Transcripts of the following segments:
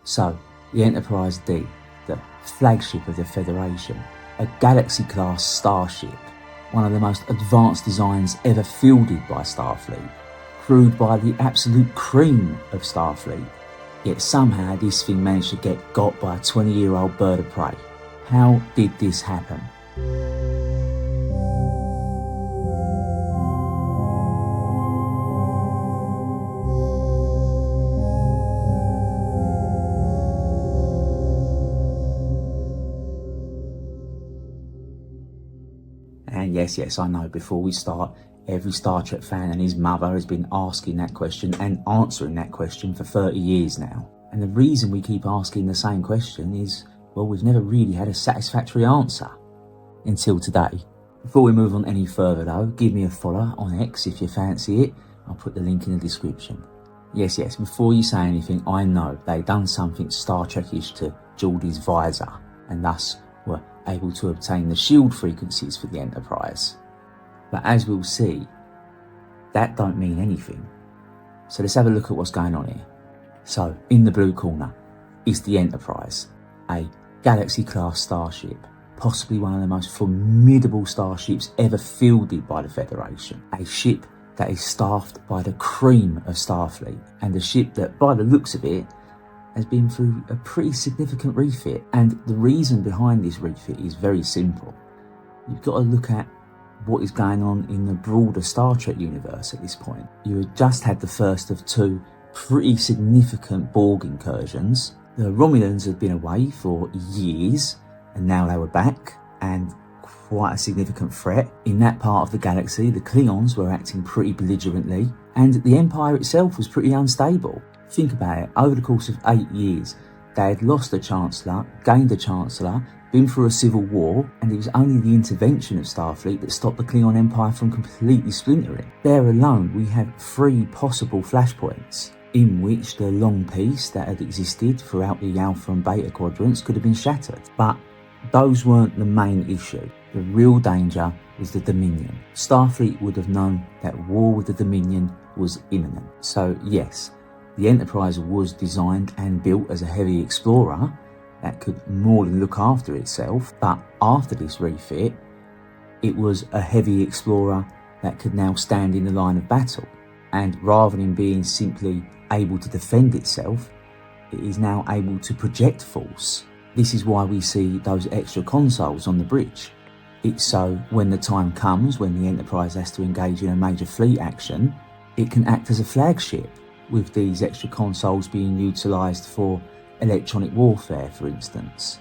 So, the Enterprise-D, the flagship of the Federation, a Galaxy-class starship, one of the most advanced designs ever fielded by Starfleet, crewed by the absolute cream of Starfleet. Yet somehow this thing managed to get got by a 20-year-old bird of prey. How did this happen? And yes, I know, before we start, every Star Trek fan and his mother has been asking that question and answering that question for 30 years now. And the reason we keep asking the same question is, well, we've never really had a satisfactory answer. Until today. Before we move on any further though, give me a follow on X if you fancy it. I'll put the link in the description. Yes, before you say anything, I know they done something Star Trek-ish to Geordie's visor, and thus were able to obtain the shield frequencies for the Enterprise. But as we'll see, that don't mean anything. So let's have a look at what's going on here. So, in the blue corner is the Enterprise, a Galaxy-class starship, possibly one of the most formidable starships ever fielded by the Federation. A ship that is staffed by the cream of Starfleet, and a ship that, by the looks of it, has been through a pretty significant refit. And the reason behind this refit is very simple. You've got to look at what is going on in the broader Star Trek universe at this point. You had just had the first of two pretty significant Borg incursions. The Romulans had been away for years, and now they were back, and quite a significant threat. In that part of the galaxy, the Klingons were acting pretty belligerently, and the Empire itself was pretty unstable. Think about it, over the course of 8 years, they had lost a Chancellor, gained a Chancellor, been through a civil war, and it was only the intervention of Starfleet that stopped the Klingon Empire from completely splintering. There alone, we had 3 possible flashpoints in which the long peace that had existed throughout the Alpha and Beta quadrants could have been shattered. But those weren't the main issue. The real danger was the Dominion. Starfleet would have known that war with the Dominion was imminent. So yes, the Enterprise was designed and built as a heavy explorer that could more than look after itself, but after this refit, it was a heavy explorer that could now stand in the line of battle. And rather than being simply able to defend itself, it is now able to project force. This is why we see those extra consoles on the bridge. It's so when the time comes when the Enterprise has to engage in a major fleet action, it can act as a flagship, with these extra consoles being utilised for electronic warfare, for instance,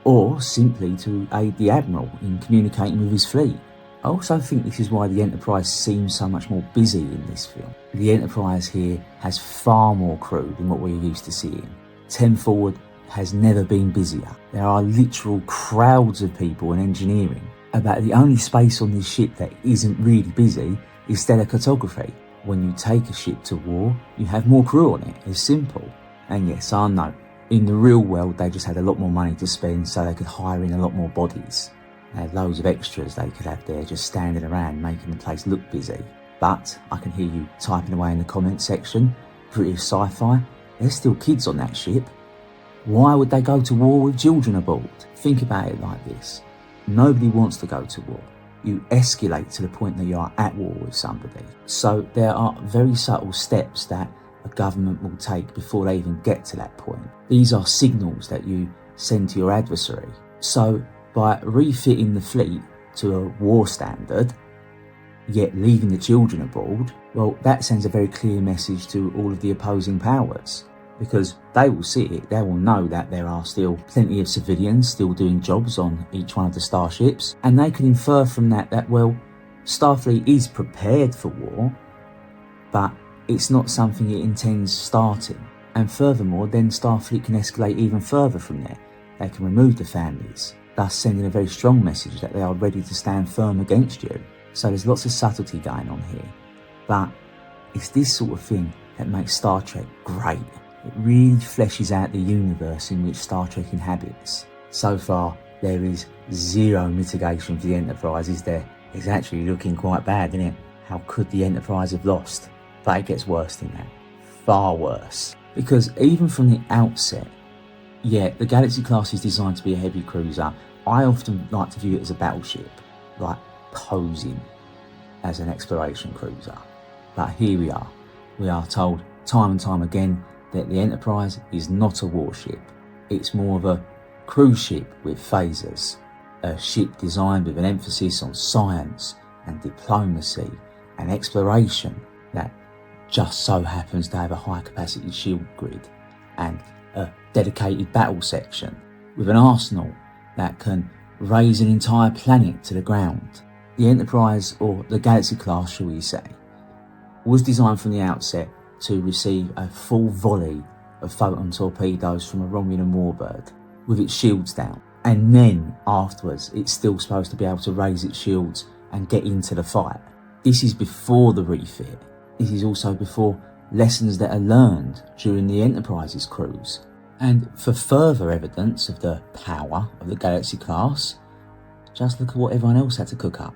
or simply to aid the Admiral in communicating with his fleet. I also think this is why the Enterprise seems so much more busy in this film. The Enterprise here has far more crew than what we're used to seeing. 10 Forward has never been busier. There are literal crowds of people and engineering. About the only space on this ship that isn't really busy is stellar cartography. When you take a ship to war, you have more crew on it. It's simple. And yes, I know, in the real world they just had a lot more money to spend, so they could hire in a lot more bodies. They had loads of extras they could have there just standing around making the place look busy. But I can hear you typing away in the comments section, British Sci-Fi, there's still kids on that ship. Why would they go to war with children aboard? Think about it like this. Nobody wants to go to war. You escalate to the point that you are at war with somebody. So there are very subtle steps that a government will take before they even get to that point. These are signals that you send to your adversary. So by refitting the fleet to a war standard, yet leaving the children aboard, well, that sends a very clear message to all of the opposing powers, because they will see it, they will know that there are still plenty of civilians still doing jobs on each one of the starships, and they can infer from that, well, Starfleet is prepared for war, but it's not something it intends starting. And furthermore, then Starfleet can escalate even further from there. They can remove the families, thus sending a very strong message that they are ready to stand firm against you. So there's lots of subtlety going on here. But it's this sort of thing that makes Star Trek great. It really fleshes out the universe in which Star Trek inhabits. So far, there is zero mitigation for the Enterprise, is there? It's actually looking quite bad, isn't it? How could the Enterprise have lost? But it gets worse than that. Far worse. Because even from the outset, Yeah, the Galaxy class is designed to be a heavy cruiser. I often like to view it as a battleship, like posing as an exploration cruiser. But here we are. We are told time and time again that the Enterprise is not a warship. It's more of a cruise ship with phasers. A ship designed with an emphasis on science and diplomacy and exploration that just so happens to have a high capacity shield grid and a dedicated battle section with an arsenal that can raise an entire planet to the ground. The Enterprise, or the Galaxy class shall we say, was designed from the outset to receive a full volley of photon torpedoes from a Romulan warbird with its shields down, and then afterwards it's still supposed to be able to raise its shields and get into the fight. This is before the refit. This is also before lessons that are learned during the Enterprise's cruise. And for further evidence of the power of the Galaxy class, just look at what everyone else had to cook up.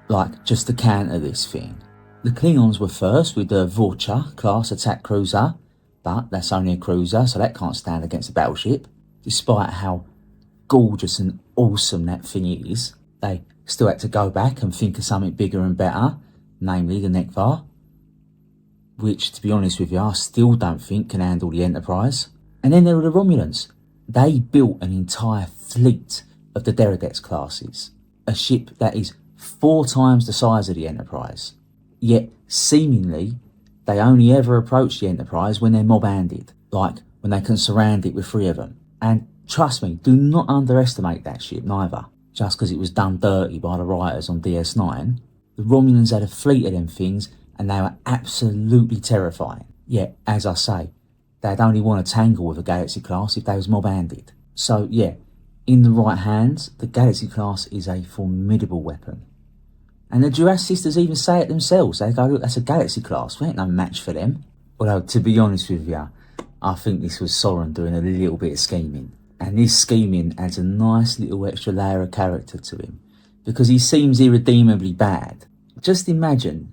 Like, just to counter this thing. The Klingons were first with the Vorcha class attack cruiser, but that's only a cruiser, so that can't stand against a battleship. Despite how gorgeous and awesome that thing is, they still had to go back and think of something bigger and better, namely the Nekvar, which, to be honest with you, I still don't think can handle the Enterprise. And then there were the Romulans. They built an entire fleet of the Deredex classes, a ship that is 4 times the size of the Enterprise. Yet, seemingly, they only ever approach the Enterprise when they're mob-handed, like when they can surround it with 3 of them. And trust me, do not underestimate that ship neither, just because it was done dirty by the writers on DS9. The Romulans had a fleet of them things, and they were absolutely terrifying. Yet, as I say, they'd only want to tangle with a Galaxy class if they was mob-handed. So yeah, in the right hands, the Galaxy class is a formidable weapon. And the Duras sisters even say it themselves. They go, look, that's a Galaxy class, we ain't no match for them. Although, to be honest with you, I think this was Soren doing a little bit of scheming. And this scheming adds a nice little extra layer of character to him, because he seems irredeemably bad. Just imagine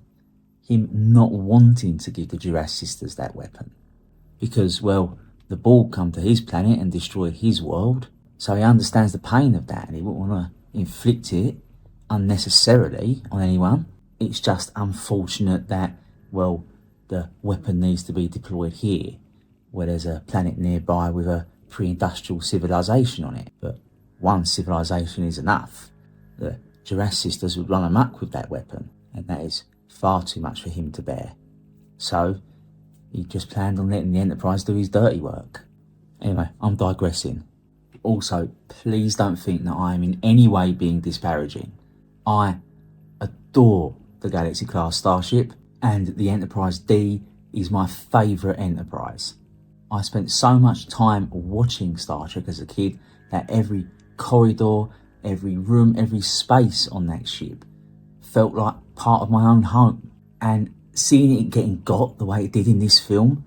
him not wanting to give the Duras sisters that weapon. Because, well, the Borg come to his planet and destroyed his world, so he understands the pain of that and he wouldn't want to inflict it unnecessarily on anyone. It's just unfortunate that, well, the weapon needs to be deployed here, where there's a planet nearby with a pre-industrial civilization on it. But one civilization is enough. The Duras sisters would run amok with that weapon, and that is far too much for him to bear. So he just planned on letting the Enterprise do his dirty work. Anyway, I'm digressing. Also, please don't think that I am in any way being disparaging. I adore the Galaxy class starship, and the Enterprise-D is my favourite Enterprise. I spent so much time watching Star Trek as a kid that every corridor, every room, every space on that ship felt like part of my own home. And seeing it getting got the way it did in this film,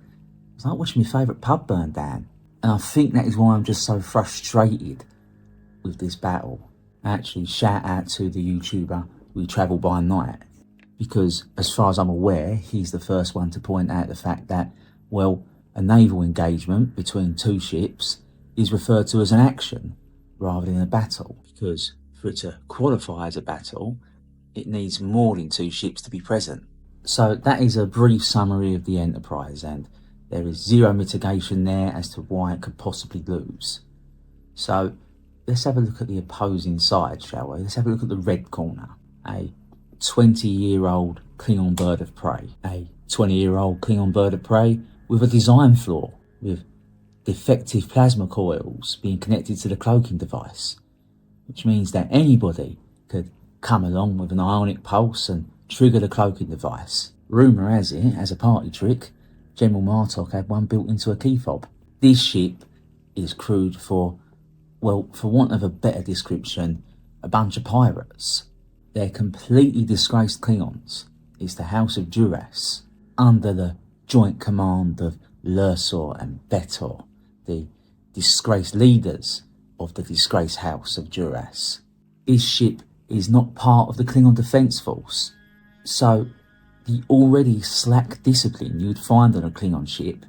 it was like watching my favourite pub burn down. And I think that is why I'm just so frustrated with this battle. Actually, shout out to the YouTuber We Travel By Night, because as far as I'm aware, he's the first one to point out the fact that, well, a naval engagement between 2 ships is referred to as an action rather than a battle, because for it to qualify as a battle, it needs more than 2 ships to be present. So that is a brief summary of the Enterprise, and there is zero mitigation there as to why it could possibly lose. So let's have a look at the opposing side, shall we? Let's have a look at the red corner. A 20-year-old Klingon Bird-of-Prey. A 20-year-old Klingon Bird-of-Prey with a design flaw, with defective plasma coils being connected to the cloaking device, which means that anybody could come along with an ionic pulse and trigger the cloaking device. Rumour has it, as a party trick, General Martok had one built into a key fob. This ship is crewed for, well, for want of a better description, a bunch of pirates. They're completely disgraced Klingons. It's the House of Duras, under the joint command of Lursor and Betor, the disgraced leaders of the disgraced House of Duras. This ship is not part of the Klingon Defence Force, so the already slack discipline you'd find on a Klingon ship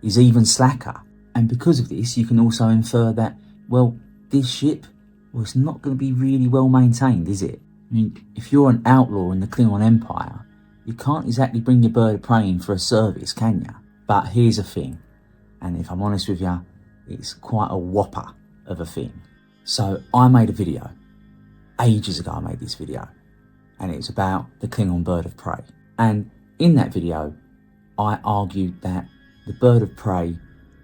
is even slacker. And because of this, you can also infer that, well, this ship was not going to be really well maintained, is it? I mean, if you're an outlaw in the Klingon Empire, you can't exactly bring your bird of prey in for a service, can you? But here's the thing, and if I'm honest with you, it's quite a whopper of a thing. So I made a video, ages ago I made this video, and it was about the Klingon Bird-of-Prey. And in that video, I argued that the Bird of Prey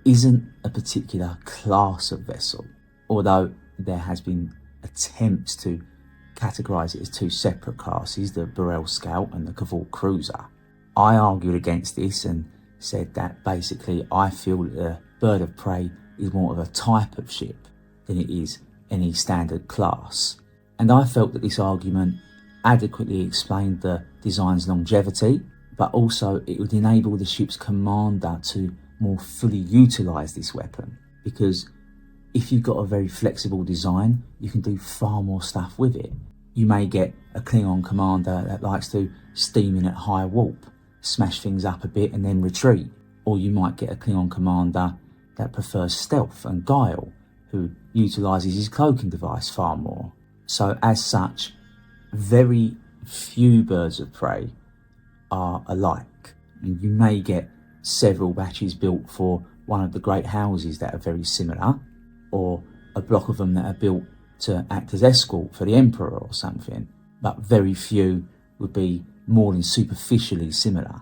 isn't a particular class of vessel, although there has been attempts to categorise it as two separate classes, the Burrell Scout and the Cavort Cruiser. I argued against this and said that basically I feel that the Bird of Prey is more of a type of ship than it is any standard class. And I felt that this argument adequately explained the design's longevity, but also it would enable the ship's commander to more fully utilise this weapon, because if you've got a very flexible design, you can do far more stuff with it. You may get a Klingon commander that likes to steam in at high warp, smash things up a bit and then retreat. Or you might get a Klingon commander that prefers stealth and guile, who utilises his cloaking device far more. So as such, very few birds of prey are alike. And you may get several batches built for one of the great houses that are very similar, or a block of them that are built to act as escort for the Emperor or something, but very few would be more than superficially similar.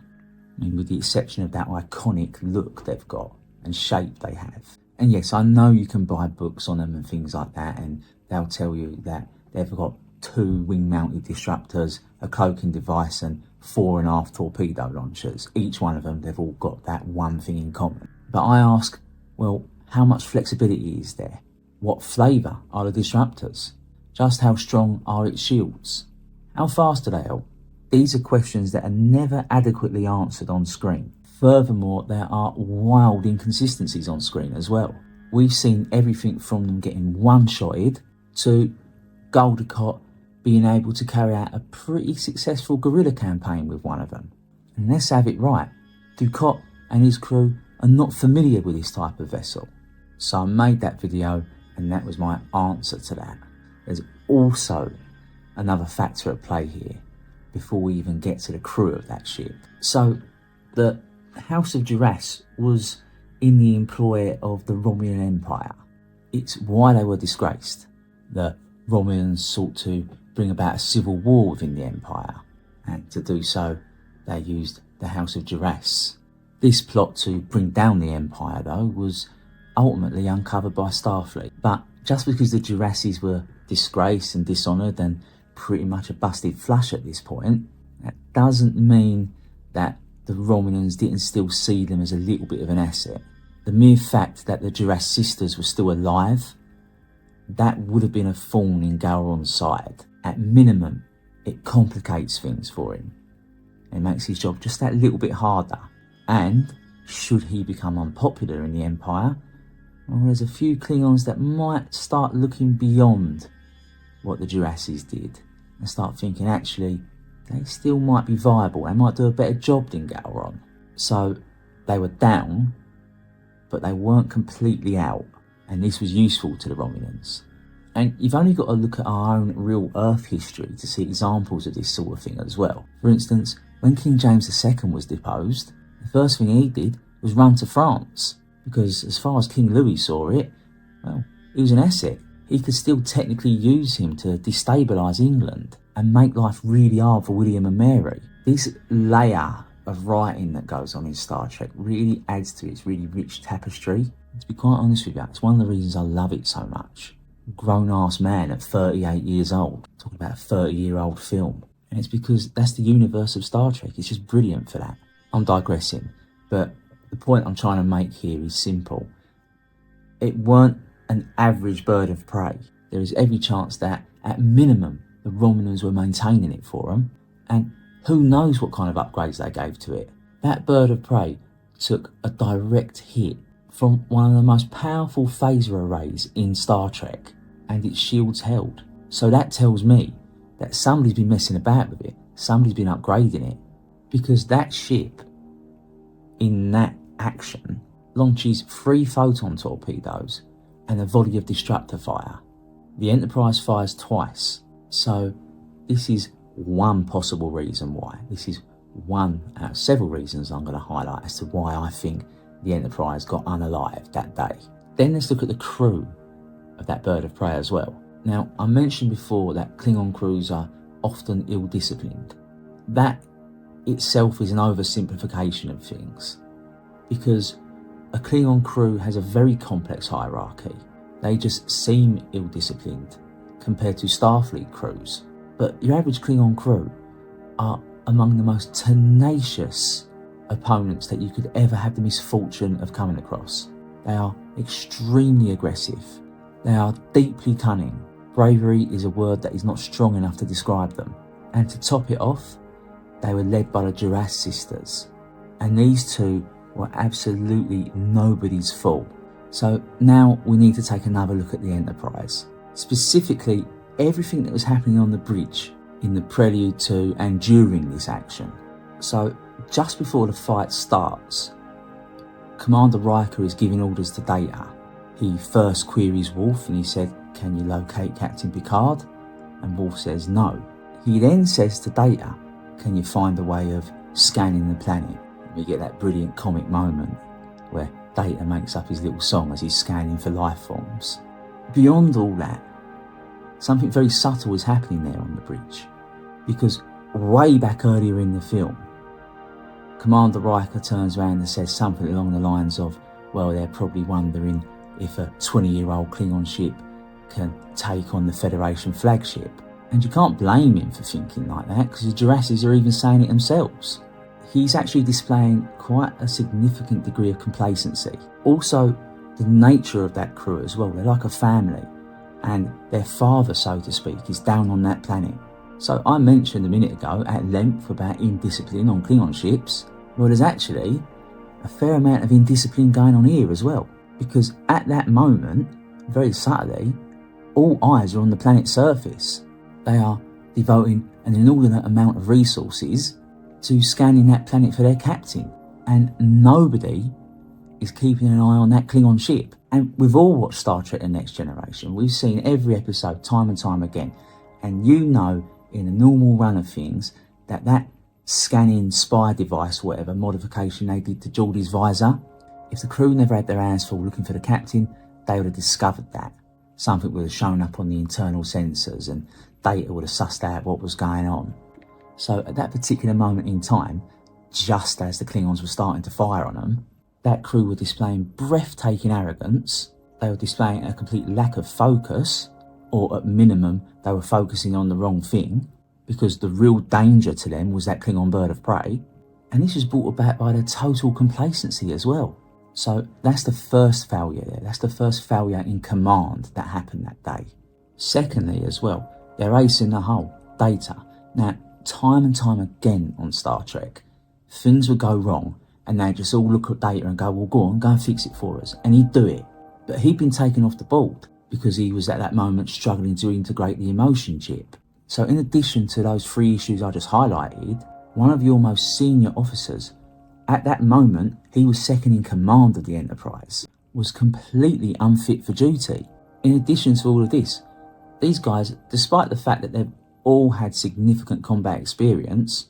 I mean, with the exception of that iconic look they've got and shape they have. And yes, I know you can buy books on them and things like that, and they'll tell you that they've got 2 wing-mounted disruptors, a cloaking device, and 4.5 torpedo launchers. Each one of them, they've all got that one thing in common. But I ask, well, how much flexibility is there? What flavour are the disruptors? Just how strong are its shields? How fast do they help? These are questions that are never adequately answered on screen. Furthermore, there are wild inconsistencies on screen as well. We've seen everything from them getting one-shotted to Goldacott being able to carry out a pretty successful guerrilla campaign with one of them. And let's have it right, Ducott and his crew are not familiar with this type of vessel. So I made that video, and that was my answer to that. There's also another factor at play here before we even get to the crew of that ship. So the House of Duras was in the employ of the Romulan Empire. It's why they were disgraced. The Romulans sought to bring about a civil war within the Empire, and to do so they used the House of Duras. This plot to bring down the Empire, though, was ultimately uncovered by Starfleet. But just because the Durases were disgraced and dishonoured and pretty much a busted flush at this point, that doesn't mean that the Romulans didn't still see them as a little bit of an asset. The mere fact that the Duras sisters were still alive, that would have been a thorn in Gowron's side. At minimum, it complicates things for him. It makes his job just that little bit harder. And should he become unpopular in the Empire, well, there's a few Klingons that might start looking beyond what the Durases did and start thinking, actually, they still might be viable. They might do a better job than Gowron. So they were down, but they weren't completely out. And this was useful to the Romulans. And you've only got to look at our own real Earth history to see examples of this sort of thing as well. For instance, when King James II was deposed, the first thing he did was run to France, because as far as King Louis saw it, well, he was an asset. He could still technically use him to destabilise England and make life really hard for William and Mary. This layer of writing that goes on in Star Trek really adds to its really rich tapestry. To be quite honest with you, it's one of the reasons I love it so much. Grown-ass man at 38 years old, talking about a 30-year-old film. And it's because that's the universe of Star Trek. It's just brilliant for that. I'm digressing, but the point I'm trying to make here is simple. It weren't an average bird of prey. There is every chance that, at minimum, the Romulans were maintaining it for them, and who knows what kind of upgrades they gave to it. That bird of prey took a direct hit from one of the most powerful phaser arrays in Star Trek, and its shields held. So that tells me that somebody's been messing about with it, somebody's been upgrading it, because that ship, in that action, launches 3 photon torpedoes and a volley of destructor fire. The Enterprise fires twice, so this is one possible reason why. This is one out of several reasons I'm going to highlight as to why I think the Enterprise got unalived that day. Then let's look at the crew of that Bird of Prey as well. Now, I mentioned before that Klingon crews are often ill-disciplined. That itself is an oversimplification of things, because a Klingon crew has a very complex hierarchy. They just seem ill-disciplined compared to Starfleet crews. But your average Klingon crew are among the most tenacious opponents that you could ever have the misfortune of coming across. They are extremely aggressive. They are deeply cunning. Bravery is a word that is not strong enough to describe them. And to top it off, they were led by the Duras sisters. And these two were absolutely nobody's fault. So now we need to take another look at the Enterprise. Specifically, everything that was happening on the bridge in the prelude to and during this action. So just before the fight starts, Commander Riker is giving orders to Data. He first queries Worf and he said, "Can you locate Captain Picard?" And Worf says no. He then says to Data, "Can you find a way of scanning the planet?" And we get that brilliant comic moment where Data makes up his little song as he's scanning for life forms. Beyond all that, something very subtle is happening there on the bridge, because way back earlier in the film, Commander Riker turns around and says something along the lines of, well, they're probably wondering if a 20-year-old Klingon ship can take on the Federation flagship. And you can't blame him for thinking like that, because the Jurassics are even saying it themselves. He's actually displaying quite a significant degree of complacency. Also, the nature of that crew as well. They're like a family, and their father, so to speak, is down on that planet. So I mentioned a minute ago at length about indiscipline on Klingon ships. Well, there's actually a fair amount of indiscipline going on here as well, because at that moment, very subtly, all eyes are on the planet's surface. They are devoting an inordinate amount of resources to scanning that planet for their captain, and nobody is keeping an eye on that Klingon ship. And we've all watched Star Trek The Next Generation. We've seen every episode time and time again, and you know in the normal run of things that scanning spy device, whatever modification they did to Geordie's visor, if the crew never had their hands full looking for the captain, they would have discovered that. Something would have shown up on the internal sensors and Data would have sussed out what was going on. So at that particular moment in time, just as the Klingons were starting to fire on them, that crew were displaying breathtaking arrogance. They were displaying a complete lack of focus, or at minimum, they were focusing on the wrong thing, because the real danger to them was that Klingon Bird-of-Prey. And this was brought about by their total complacency as well. So that's the first failure there. That's the first failure in command that happened that day. Secondly, as well, they're ace in the hole, Data. Now, time and time again on Star Trek, things would go wrong and they'd just all look at Data and go, well, go on, go and fix it for us. And he'd do it. But he'd been taken off the board because he was at that moment struggling to integrate the emotion chip. So in addition to those 3 issues I just highlighted, one of your most senior officers, at that moment, he was second in command of the Enterprise, was completely unfit for duty. In addition to all of this, these guys, despite the fact that they've all had significant combat experience,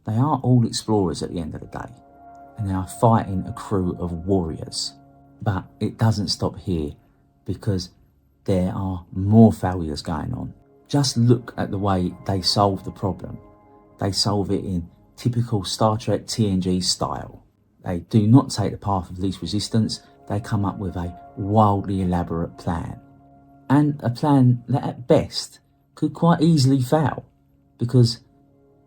they are all explorers at the end of the day, and they are fighting a crew of warriors. But it doesn't stop here, because there are more failures going on. Just look at the way they solve the problem. They solve it in typical Star Trek TNG style. They do not take the path of least resistance. They come up with a wildly elaborate plan. And a plan that at best could quite easily fail. Because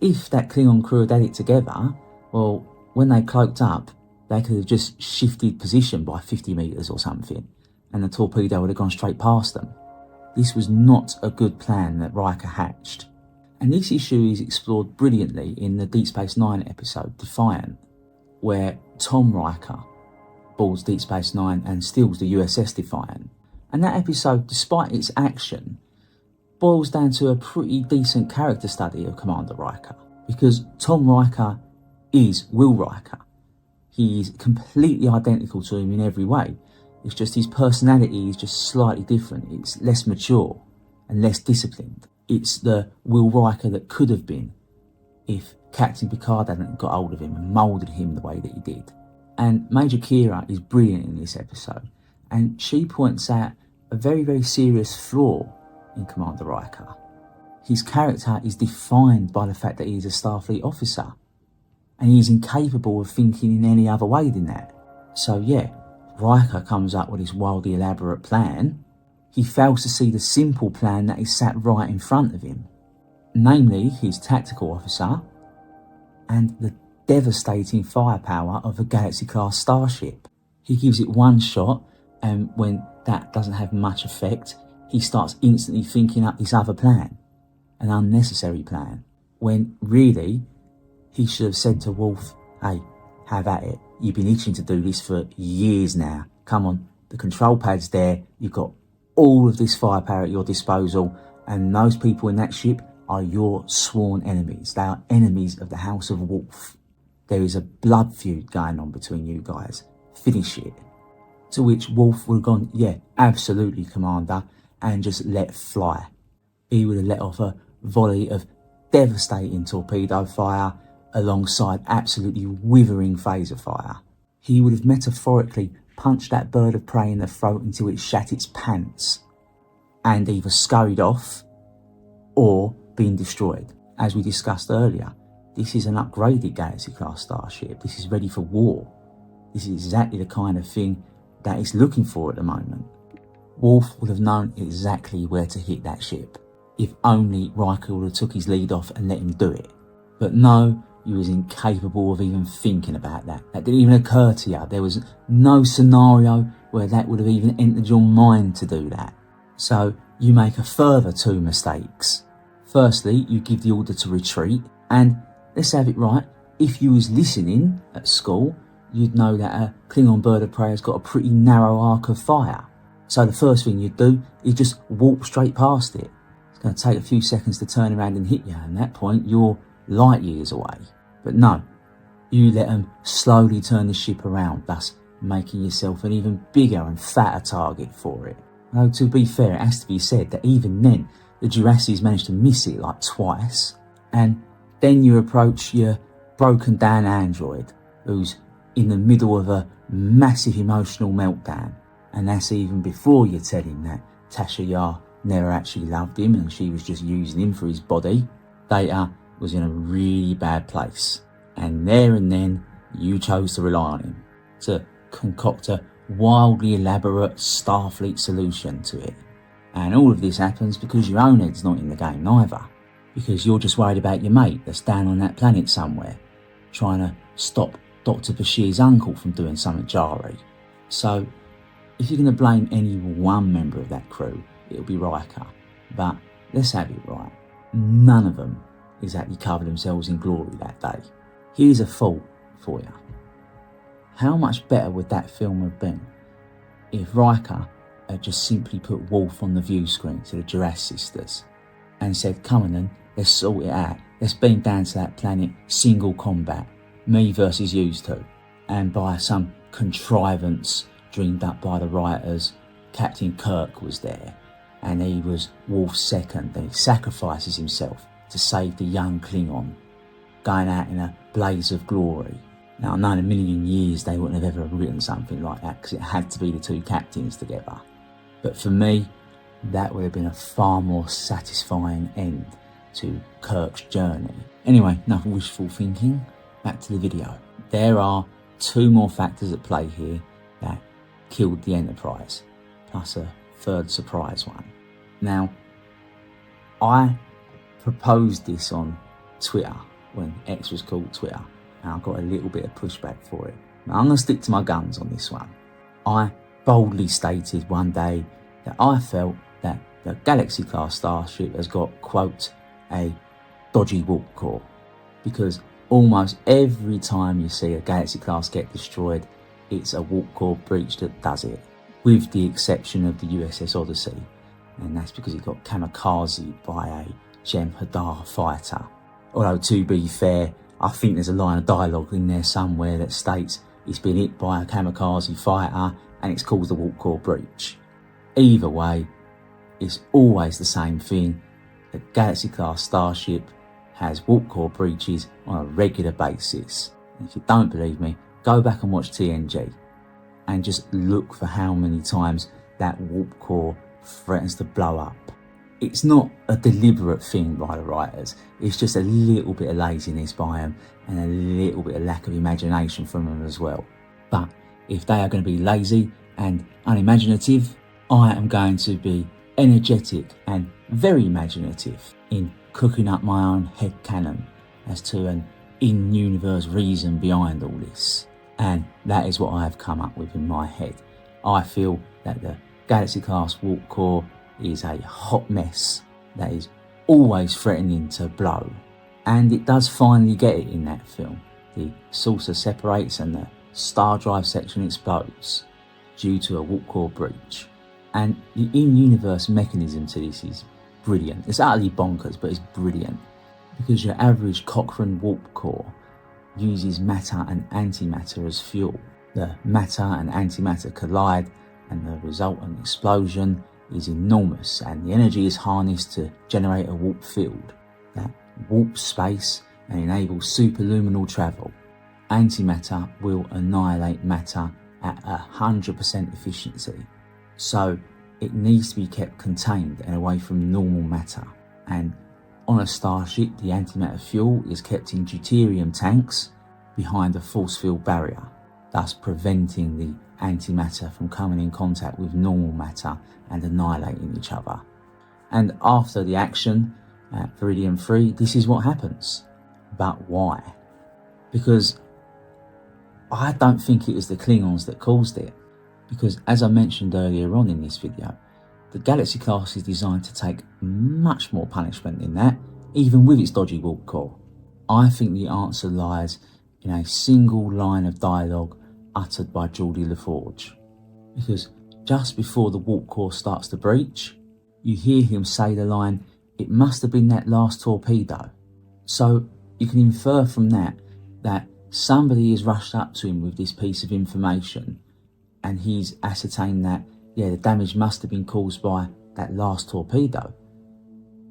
if that Klingon crew had had it together, well, when they cloaked up, they could have just shifted position by 50 metres or something, and the torpedo would have gone straight past them. This was not a good plan that Riker hatched. And this issue is explored brilliantly in the Deep Space Nine episode, Defiant, where Tom Riker boards Deep Space Nine and steals the USS Defiant. And that episode, despite its action, boils down to a pretty decent character study of Commander Riker. Because Tom Riker is Will Riker. He's completely identical to him in every way. It's just his personality is just slightly different. It's less mature and less disciplined. It's the Will Riker that could have been if Captain Picard hadn't got hold of him and moulded him the way that he did. And Major Kira is brilliant in this episode, and she points out a very, very serious flaw in Commander Riker. His character is defined by the fact that he is a Starfleet officer, and he is incapable of thinking in any other way than that. So yeah, Riker comes up with this wildly elaborate plan. He fails to see the simple plan that is sat right in front of him, namely his tactical officer and the devastating firepower of a Galaxy-class starship. He gives it one shot, and when that doesn't have much effect, he starts instantly thinking up this other plan, an unnecessary plan, when really he should have said to Worf, hey, have at it. You've been itching to do this for years now. Come on, the control pad's there. You've got all of this firepower at your disposal, and those people in that ship are your sworn enemies. They are enemies of the House of Worf. There is a blood feud going on between you guys. Finish it. To which Worf would have gone, yeah, absolutely, Commander, and just let fly. He would have let off a volley of devastating torpedo fire alongside absolutely withering phaser fire. He would have metaphorically punched that bird of prey in the throat until it shat its pants and either scurried off or been destroyed. As we discussed earlier, this is an upgraded Galaxy-class starship. This is ready for war. This is exactly the kind of thing that it's looking for at the moment. Worf would have known exactly where to hit that ship, if only Riker would have took his lead off and let him do it. But no, he was incapable of even thinking about that. That didn't even occur to you. There was no scenario where that would have even entered your mind to do that. So you make a further two mistakes. Firstly, you give the order to retreat, and let's have it right, if you was listening at school, you'd know that a Klingon Bird-of-Prey has got a pretty narrow arc of fire. So the first thing you'd do is just walk straight past it. It's going to take a few seconds to turn around and hit you, and at that point you're light years away. But no, you let them slowly turn the ship around, thus making yourself an even bigger and fatter target for it. Though to be fair, it has to be said that even then, the Jurassics managed to miss it like twice, and then you approach your broken down android, who's in the middle of a massive emotional meltdown, and that's even before you tell him that Tasha Yar never actually loved him and she was just using him for his body. Data was in a really bad place, and there and then you chose to rely on him to concoct a wildly elaborate Starfleet solution to it. And all of this happens because your own head's not in the game neither, because you're just worried about your mate that's down on that planet somewhere, trying to stop Dr. Bashir's uncle from doing something jarry. So if you're going to blame any one member of that crew, it'll be Riker. But let's have it right, none of them exactly covered themselves in glory that day. Here's a thought for you. How much better would that film have been if Riker had just simply put Worf on the view screen to the Duras sisters and said, come on then, let's sort it out. Let's beam down to that planet, single combat, me versus you two. And by some contrivance dreamed up by the writers, Captain Kirk was there, and he was Worf's second, and he sacrifices himself to save the young Klingon, going out in a blaze of glory. Now, I know in a million years they wouldn't have ever written something like that because it had to be the two captains together. But for me, that would have been a far more satisfying end to Kirk's journey. Anyway, enough wishful thinking, back to the video. There are two more factors at play here that killed the Enterprise, plus a third surprise one. Now, I proposed this on Twitter when X was called Twitter, and I got a little bit of pushback for it. Now, I'm going to stick to my guns on this one. I boldly stated one day that I felt that the Galaxy-class starship has got, quote, a dodgy warp core, because almost every time you see a Galaxy-class get destroyed, it's a warp core breach that does it, with the exception of the USS Odyssey, and that's because it got kamikaze by a Jem'Hadar fighter. Although, to be fair, I think there's a line of dialogue in there somewhere that states it's been hit by a kamikaze fighter and it's caused a warp core breach. Either way, it's always the same thing. The Galaxy-class starship has warp core breaches on a regular basis. And if you don't believe me, go back and watch TNG and just look for how many times that warp core threatens to blow up. It's not a deliberate thing by the writers, it's just a little bit of laziness by them and a little bit of lack of imagination from them as well. But if they are going to be lazy and unimaginative, I am going to be energetic and very imaginative in cooking up my own headcanon as to an in-universe reason behind all this. And that is what I have come up with in my head. I feel that the Galaxy-class warp core is a hot mess that is always threatening to blow. And it does finally get it in that film. The saucer separates and the star drive section explodes due to a warp core breach. And the in-universe mechanism to this is brilliant. It's utterly bonkers, but it's brilliant. Because your average Cochrane warp core uses matter and antimatter as fuel. The matter and antimatter collide and the resultant explosion is enormous, and the energy is harnessed to generate a warp field that warps space and enables superluminal travel. Antimatter will annihilate matter at 100% efficiency, so it needs to be kept contained and away from normal matter. And on a starship, the antimatter fuel is kept in deuterium tanks behind a force field barrier, thus preventing the antimatter from coming in contact with normal matter and annihilating each other. And after the action at Veridian 3, this is what happens. But why? Because I don't think it was the Klingons that caused it. Because as I mentioned earlier on in this video, the Galaxy class is designed to take much more punishment than that, even with its dodgy warp core. I think the answer lies in a single line of dialogue uttered by Geordi LaForge. Because just before the warp core starts to breach, you hear him say the line, "It must have been that last torpedo." So you can infer from that somebody has rushed up to him with this piece of information and he's ascertained that, yeah, the damage must have been caused by that last torpedo.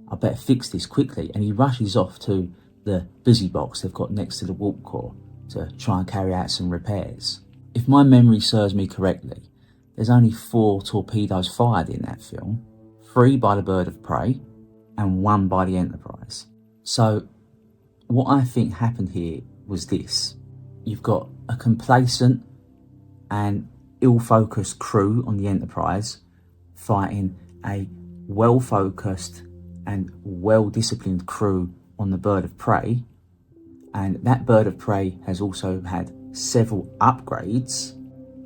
I better fix this quickly. And he rushes off to the busy box they've got next to the warp core to try and carry out some repairs. If my memory serves me correctly, there's only 4 torpedoes fired in that film, 3 by the Bird-of-Prey and 1 by the Enterprise. So what I think happened here was this. You've got a complacent and ill-focused crew on the Enterprise fighting a well-focused and well-disciplined crew on the Bird-of-Prey, and that Bird-of-Prey has also had several upgrades.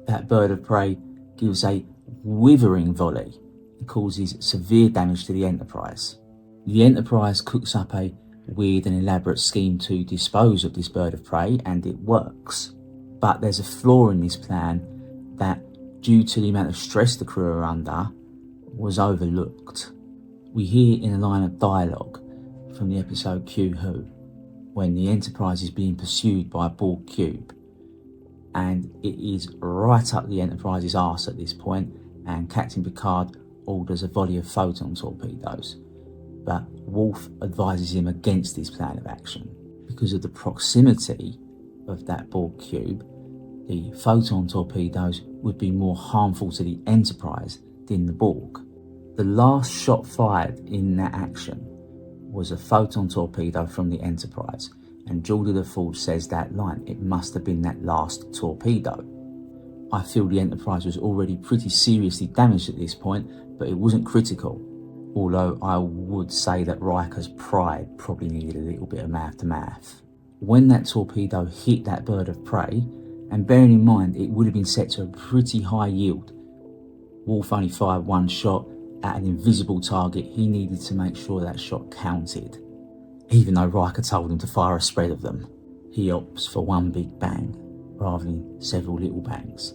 That Bird-of-Prey gives a withering volley and causes severe damage to the Enterprise. The Enterprise cooks up a weird and elaborate scheme to dispose of this Bird-of-Prey, and it works. But there's a flaw in this plan that, due to the amount of stress the crew are under, was overlooked. We hear in a line of dialogue from the episode Q Who, when the Enterprise is being pursued by a Borg cube, and it is right up the Enterprise's arse at this point, and Captain Picard orders a volley of photon torpedoes. But Worf advises him against this plan of action. Because of the proximity of that Borg cube, the photon torpedoes would be more harmful to the Enterprise than the Borg. The last shot fired in that action was a photon torpedo from the Enterprise, and Geordi LaForge says that line, "It must have been that last torpedo." I feel the Enterprise was already pretty seriously damaged at this point, but it wasn't critical. Although I would say that Riker's pride probably needed a little bit of mouth-to-mouth. When that torpedo hit that Bird-of-Prey, and bearing in mind it would have been set to a pretty high yield, Worf only fired 1 shot at an invisible target. He needed to make sure that shot counted. Even though Riker told him to fire a spread of them, he opts for 1 big bang rather than several little bangs,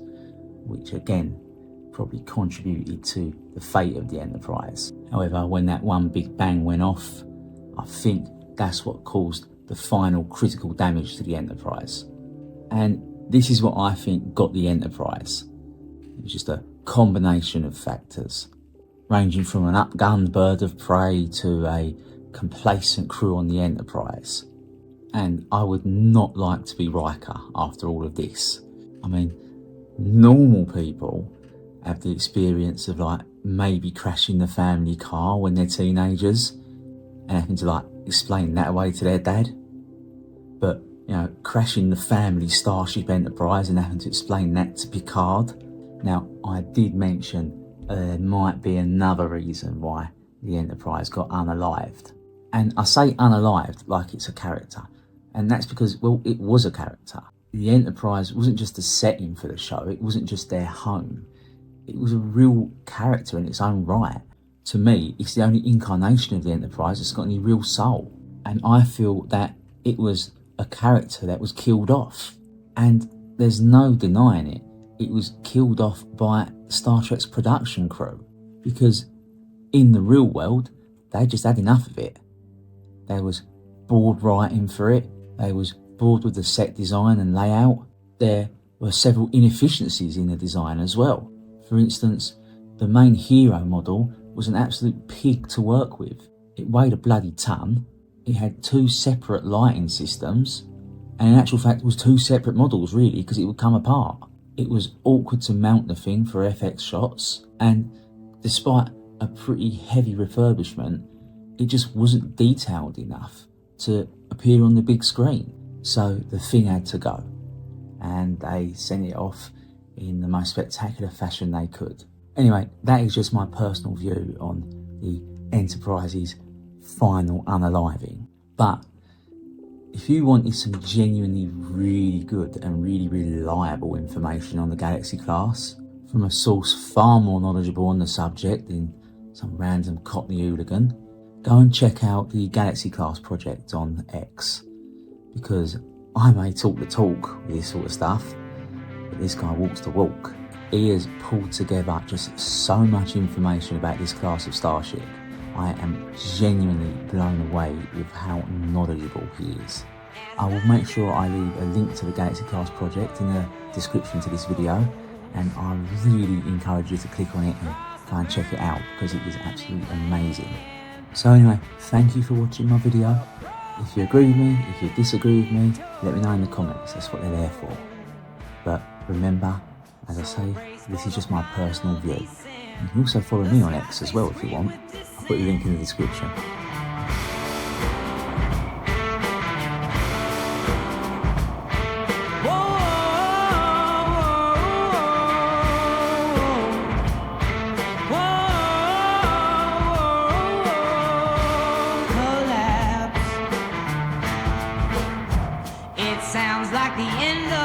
which again probably contributed to the fate of the Enterprise. However, when that 1 big bang went off, I think that's what caused the final critical damage to the Enterprise. And This is what I think got the Enterprise. It was just a combination of factors, ranging from an upgunned bird of prey to a complacent crew on the Enterprise. And I would not like to be Riker after all of this. I mean, normal people have the experience of like maybe crashing the family car when they're teenagers and having to like explain that away to their dad. But, you know, crashing the family Starship Enterprise and having to explain that to Picard. Now, I did mention there might be another reason why the Enterprise got unalived. And I say unalived like it's a character. And that's because, well, it was a character. The Enterprise wasn't just a setting for the show. It wasn't just their home. It was a real character in its own right. To me, it's the only incarnation of the Enterprise that's got any real soul. And I feel that it was a character that was killed off. And there's no denying it. It was killed off by Star Trek's production crew. Because in the real world, they just had enough of it. They was bored writing for it. They was bored with the set design and layout. There were several inefficiencies in the design as well. For instance, the main hero model was an absolute pig to work with. It weighed a bloody ton. It had 2 separate lighting systems. And in actual fact, it was 2 separate models really, because it would come apart. It was awkward to mount the thing for FX shots. And despite a pretty heavy refurbishment, it just wasn't detailed enough to appear on the big screen. So the thing had to go. And they sent it off in the most spectacular fashion they could. Anyway, that is just my personal view on the Enterprise's final unaliving. But if you wanted some genuinely really good and really reliable information on the Galaxy class, from a source far more knowledgeable on the subject than some random Cockney hooligan, go and check out the Galaxy class project on X. Because I may talk the talk with this sort of stuff, but this guy walks the walk. He has pulled together just so much information about this class of starship. I am genuinely blown away with how knowledgeable he is. I will make sure I leave a link to the Galaxy class project in the description to this video, and I really encourage you to click on it and go and check it out because it is absolutely amazing. So anyway, thank you for watching my video. If you agree with me, if you disagree with me, let me know in the comments. That's what they're there for. But remember, as I say, this is just my personal view. You can also follow me on X as well if you want. I'll put the link in the description. Sounds like the end of